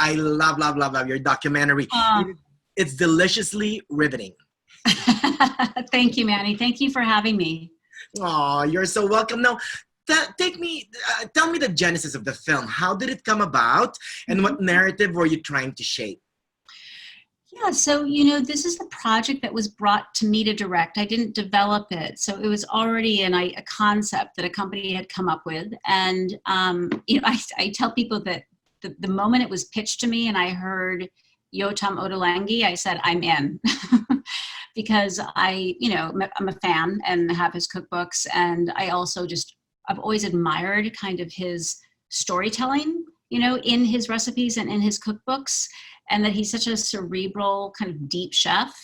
I love, love, love, love your documentary. It's deliciously riveting. Thank you, Manny. Thank you for having me. Oh, you're so welcome. Now, tell me the genesis of the film. How did it come about, and what narrative were you trying to shape? Yeah, so, this is the project that was brought to me to direct. I didn't develop it. So it was already a concept that a company had come up with. And, I tell people that the moment it was pitched to me and I heard Yotam Ottolenghi, I said, I'm in. Because I'm a fan and have his cookbooks. And I also I've always admired kind of his storytelling, in his recipes and in his cookbooks, and that he's such a cerebral, kind of deep chef.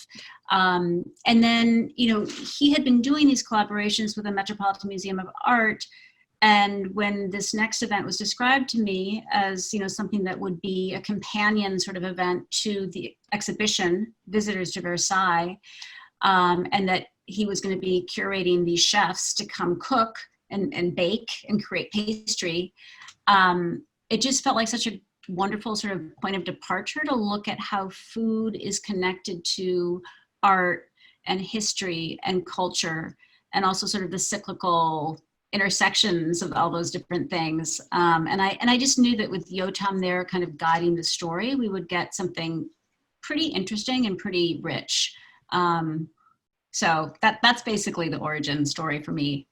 And then, he had been doing these collaborations with the Metropolitan Museum of Art. And when this next event was described to me as, something that would be a companion sort of event to the exhibition, Visitors to Versailles, and that he was going to be curating these chefs to come cook and bake and create pastry, it just felt like such a wonderful sort of point of departure to look at how food is connected to art and history and culture, and also sort of the cyclical intersections of all those different things. And I just knew that with Yotam there kind of guiding the story, we would get something pretty interesting and pretty rich. So that's basically the origin story for me.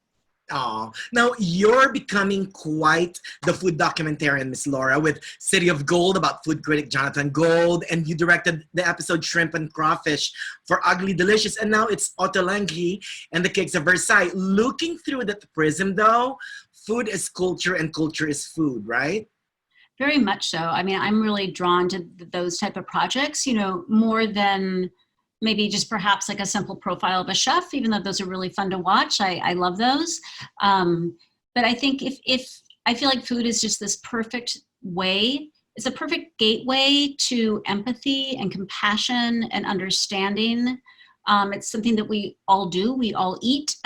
Oh, now you're becoming quite the food documentarian, Miss Laura, with City of Gold about food critic Jonathan Gold, and you directed the episode Shrimp and Crawfish for Ugly Delicious, and now it's Ottolenghi and the Cakes of Versailles. Looking through that prism, though, food is culture and culture is food, right? Very much so. I mean, I'm really drawn to those type of projects, more than maybe just perhaps like a simple profile of a chef, even though those are really fun to watch. I love those. But I think if I feel like food is just this perfect way, it's a perfect gateway to empathy and compassion and understanding. It's something that we all do. We all eat.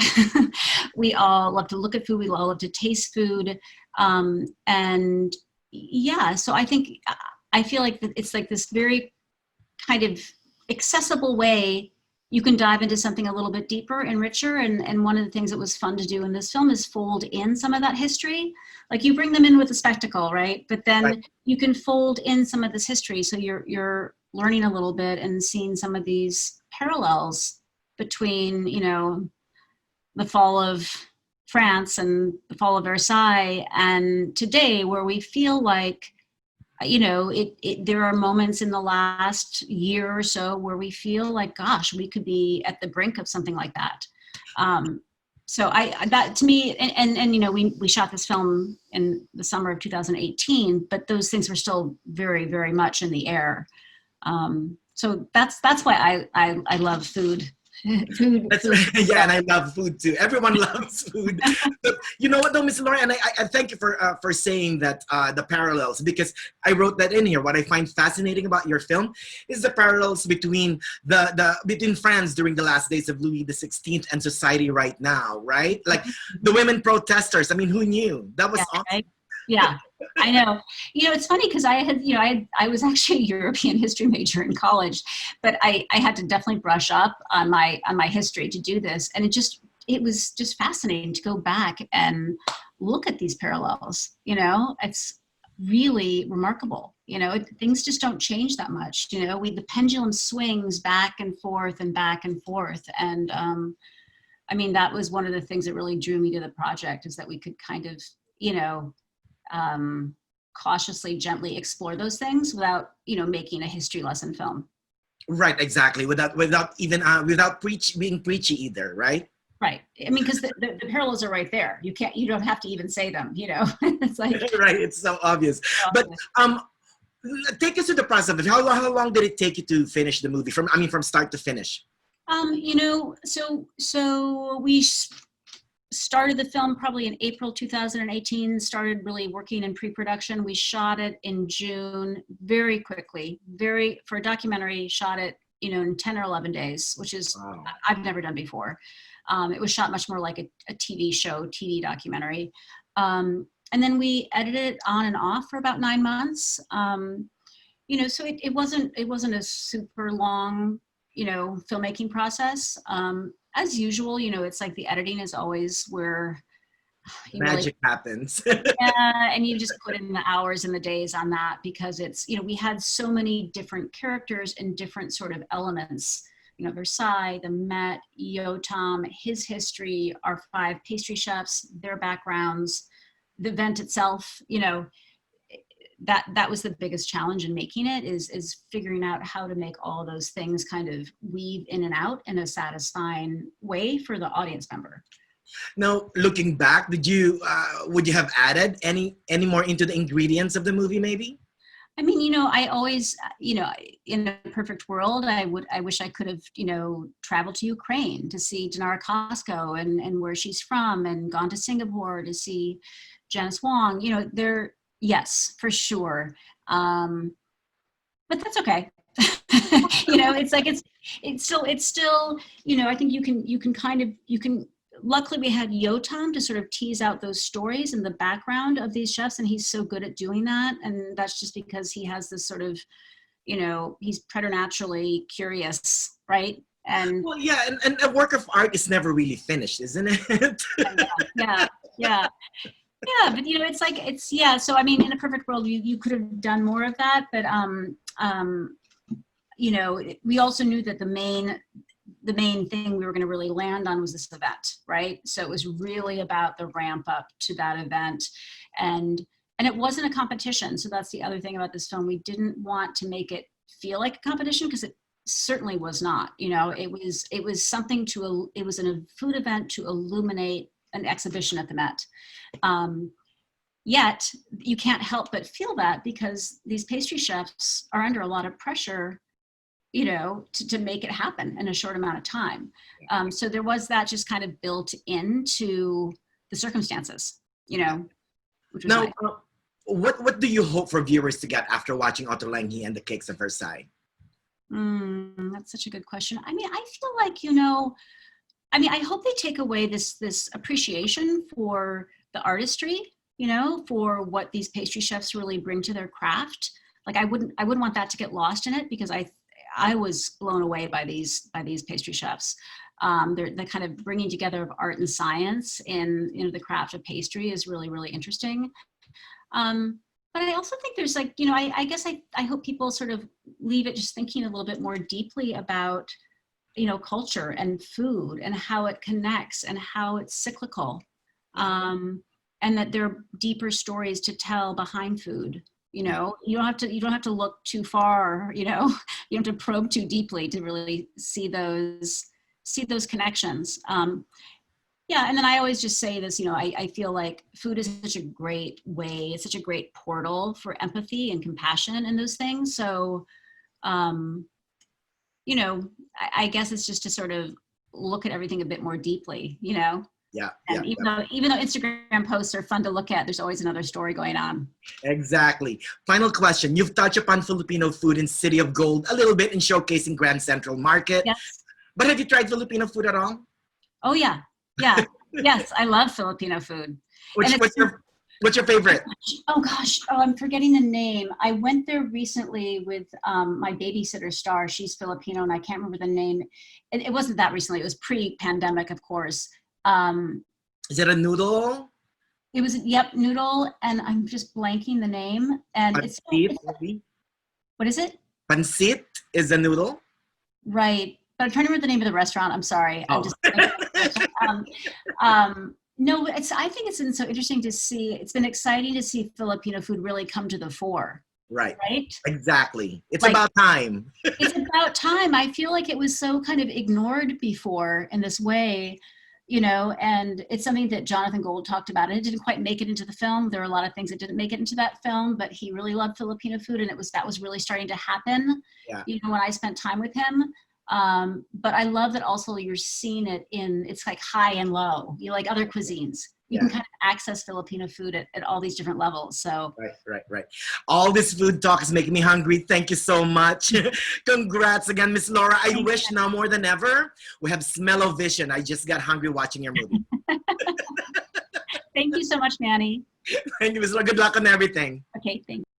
We all love to look at food. We all love to taste food. And yeah, so I feel like it's like this very kind of accessible way you can dive into something a little bit deeper and richer. And one of the things that was fun to do in this film is fold in some of that history. Like, you bring them in with a spectacle, right? But then you can fold in some of this history. So you're learning a little bit and seeing some of these parallels between, the fall of France and the fall of Versailles and today, where we feel like, there are moments in the last year or so where we feel like, gosh, we could be at the brink of something like that. So that to me, and we shot this film in the summer of 2018, but those things were still very, very much in the air. So that's why I love food. Food. Yeah, and I love food too. Everyone loves food. But you know what, though, Miss Laura, and I thank you for saying that, the parallels, because I wrote that in here. What I find fascinating about your film is the parallels between between France during the last days of Louis XVI and society right now, right? Like the women protesters. I mean, who knew? That was awesome. Right? Yeah, I know. It's funny because I was actually a European history major in college, but I had to definitely brush up on my history to do this. And it was just fascinating to go back and look at these parallels. It's really remarkable. Things just don't change that much. The pendulum swings back and forth and back and forth. And I mean, that was one of the things that really drew me to the project, is that we could kind of, cautiously, gently explore those things without, making a history lesson film. Right, exactly. Without being preachy either, right? Right. I mean, because the parallels are right there. You don't have to even say them. It's like right. It's so obvious. But take us through the process of it. How long did it take you to finish the movie from start to finish? So we started the film probably in April 2018, started really working in pre-production. We shot it in June very quickly, for a documentary, shot it, in 10 or 11 days, which is, wow. I've never done before. It was shot much more like a TV show, TV documentary. And then we edited it on and off for about 9 months. so it wasn't a super long, filmmaking process. As usual, it's like the editing is always where you Magic happens. yeah, and you just put in the hours and the days on that, because it's, we had so many different characters and different sort of elements, Versailles, the Met, Yotam, his history, our 5 pastry chefs, their backgrounds, the event itself, that was the biggest challenge in making it, is figuring out how to make all those things kind of weave in and out in a satisfying way for the audience member. Now, looking back, would you have added any more into the ingredients of the movie, maybe? I mean, I always, in a perfect world, I wish I could have, traveled to Ukraine to see Dinara Costco and where she's from, and gone to Singapore to see Janice Wong. Yes, for sure. But that's okay. It's like, it's still, I think you can, luckily we had Yotam to sort of tease out those stories in the background of these chefs, and he's so good at doing that. And that's just because he has this sort of, he's preternaturally curious, right? And well, yeah, and a work of art is never really finished, isn't it? yeah. But so I mean, in a perfect world, you could have done more of that, but we also knew that the main thing we were going to really land on was this event, right? So it was really about the ramp up to that event, and it wasn't a competition. So that's the other thing about this film. We didn't want to make it feel like a competition, because it certainly was not. It was something it was a food event to illuminate an exhibition at the Met. Yet you can't help but feel that, because these pastry chefs are under a lot of pressure, to make it happen in a short amount of time. So there was that just kind of built into the circumstances, which was now, nice. What do you hope for viewers to get after watching Ottolenghi and the Cakes of Versailles? That's such a good question. I mean, I feel like, I hope they take away this appreciation for the artistry, for what these pastry chefs really bring to their craft. Like, I wouldn't want that to get lost in it, because I was blown away by these pastry chefs. They're kind of bringing together of art and science in the craft of pastry is really, really interesting. But I also think there's like, I guess I hope people sort of leave it just thinking a little bit more deeply about, culture and food and how it connects and how it's cyclical. And that there are deeper stories to tell behind food. You don't have to look too far, you don't have to probe too deeply to really see those connections. Yeah, and then I always just say this, I feel like food is such a great way, it's such a great portal for empathy and compassion and those things. So, I guess it's just to sort of look at everything a bit more deeply, Yeah. And even though Instagram posts are fun to look at, there's always another story going on. Exactly. Final question. You've touched upon Filipino food in City of Gold a little bit in showcasing Grand Central Market. Yes. But have you tried Filipino food at all? Oh, yeah. Yeah. Yes, I love Filipino food. What's your favorite? Oh gosh, I'm forgetting the name. I went there recently with my babysitter Star. She's Filipino, and I can't remember the name. It wasn't that recently. It was pre-pandemic, of course. Is it a noodle? It was noodle, and I'm just blanking the name. And Pancit, what is it? Pancit is a noodle. Right, but I'm trying to remember the name of the restaurant. I'm sorry. Oh. No, I think it's been so interesting to see. It's been exciting to see Filipino food really come to the fore. Right. Right? Exactly. It's about time. It's about time. I feel like it was so kind of ignored before in this way, and it's something that Jonathan Gold talked about. And it didn't quite make it into the film. There are a lot of things that didn't make it into that film, but he really loved Filipino food, and that was really starting to happen, when I spent time with him. But I love that also you're seeing it it's like high and low. You like other cuisines. You can kind of access Filipino food at all these different levels. So Right. All this food talk is making me hungry. Thank you so much. Congrats again, Miss Laura. I wish now more than ever we have smell-o-vision. I just got hungry watching your movie. Thank you so much, Manny. Thank you, Miss Laura. Good luck on everything. Okay, thanks.